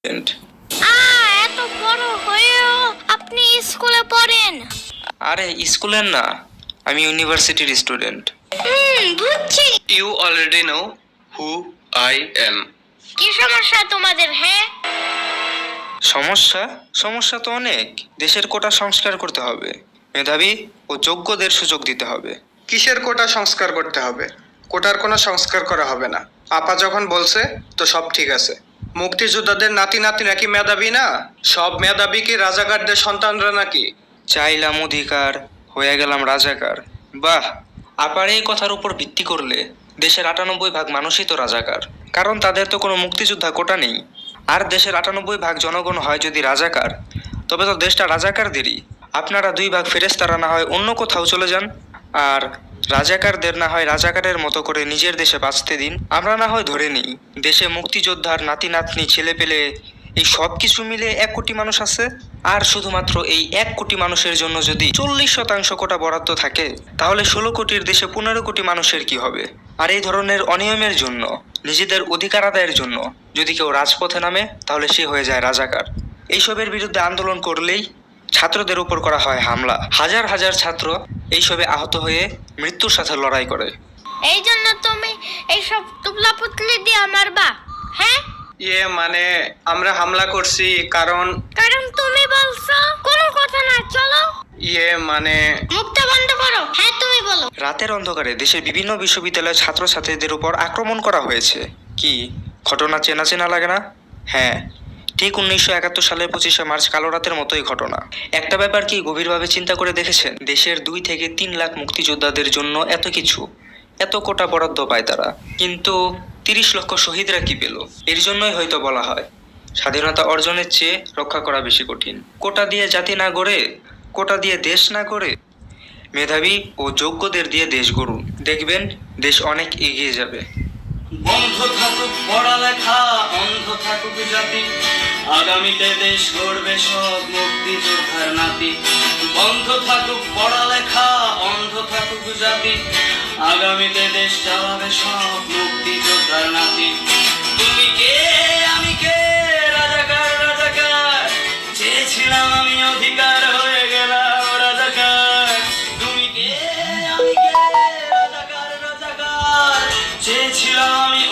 Student. এত বড় হয়েও আপনি স্কুলে পড়েন? আরে স্কুলের না, আমি ইউনিভার্সিটির স্টুডেন্ট। বুঝছি। You already know who I am. কি সমস্যা তোমাদের? হ্যাঁ, সমস্যা সমস্যা তো অনেক। দেশের কোটা সংস্কার করতে হবে, মেধাবী ও যোগ্যদের সুযোগ দিতে হবে। কিসের কোটা সংস্কার করতে হবে? কোটার কোনো সংস্কার করা হবে না। আপা যখন বলছে তো সব ঠিক আছে। মুক্তিযোদ্ধাদের নাতি নাতি নাকি মেধাবী না? সব মেধাবী কি রাজাকারদের সন্তানরা নাকি? চাইলাম অধিকার, হয়ে গেলাম রাজাকার। বাহ! আপার এই কথার উপর ভিত্তি করলে দেশের ৯৮% মানুষই তো রাজাকার, কারণ তাদের তো কোনো মুক্তিযোদ্ধা কোটা নেই। আর দেশের ৯৮% জনগণ হয় যদি রাজাকার, তবে তো দেশটা রাজাকারদেরই। আপনারা ২ ভাগ ফেরেশতারা না হয় অন্য কোথাও চলে যান, আর রাজাকারদের না হয় রাজাকারের মতো করে নিজের দেশে বাঁচতে দিন। আমরা না হয় ধরে নিই দেশে মুক্তিযোদ্ধার নাতি নাতনি ছেলে পেলে এই সব কিছু মিলে ১ কোটি মানুষ আছে। আর শুধুমাত্র এই ১ কোটি মানুষের জন্য যদি ৪০% কোটা বরাদ্দ থাকে, তাহলে ১৬ কোটির দেশে ১৫ কোটি মানুষের কি হবে? আর এই ধরনের অনিয়মের জন্য, নিজেদের অধিকার আদায়ের জন্য যদি কেউ রাজপথে নামে, তাহলে সে হয়ে যায় রাজাকার। এইসবের বিরুদ্ধে আন্দোলন করলেই ছাত্রদের উপর করা হয় হামলা। হাজার হাজার ছাত্র এইসবে আহত হয়ে মৃত্যুর সাথে লড়াই করে। এই জন্য তুমি এইসব তুবলা পুতলি দিয়ে মারবা? হ্যাঁ, মানে আমরা হামলা করছি কারণ কারণ তুমি বলছো। কোনো কথা না, চলো। মানে মুখটা বন্ধ করো। হ্যাঁ, তুমি বলো। রাতের অন্ধকারে দেশের বিভিন্ন বিশ্ববিদ্যালয়ের ছাত্রছাত্রীদের উপর আক্রমণ করা হয়েছে। কি ঘটনা চেনা চেনা লাগে না? হ্যাঁ, ঠিক ১৯৭১ সালের ২৫শে মার্চ কালো রাতের মতোই ঘটনা। একটা ব্যাপার কি গভীরভাবে চিন্তা করে দেখেছেন? দেশের ২ থেকে ৩ লাখ মুক্তিযোদ্ধাদের জন্য এত কিছু, এত কোটা বরাদ্দ পায় তারা, কিন্তু ৩০ লক্ষ শহীদরা কি পেল? এর জন্যই হয়তো বলা হয় স্বাধীনতা অর্জনের চেয়ে রক্ষা করা বেশি কঠিন। কোটা দিয়ে জাতি না গড়ে, কোটা দিয়ে দেশ না গড়ে, মেধাবী ও যোগ্যদের দিয়ে দেশ গড়ুন, দেখবেন দেশ অনেক এগিয়ে যাবে। বন্ধ থাকুক পড়ালেখা, অন্ধ থাকুক জাতি, আগামীতে দেশ গড়বে সব মুক্তিযোদ্ধার নাতি। বন্ধ থাকুক পড়ালেখা, অন্ধ থাকুক জাতি, আগামীতে দেশ চালাবে সব মুক্তিযোদ্ধার নাতি। তুমি কে, আমি কে,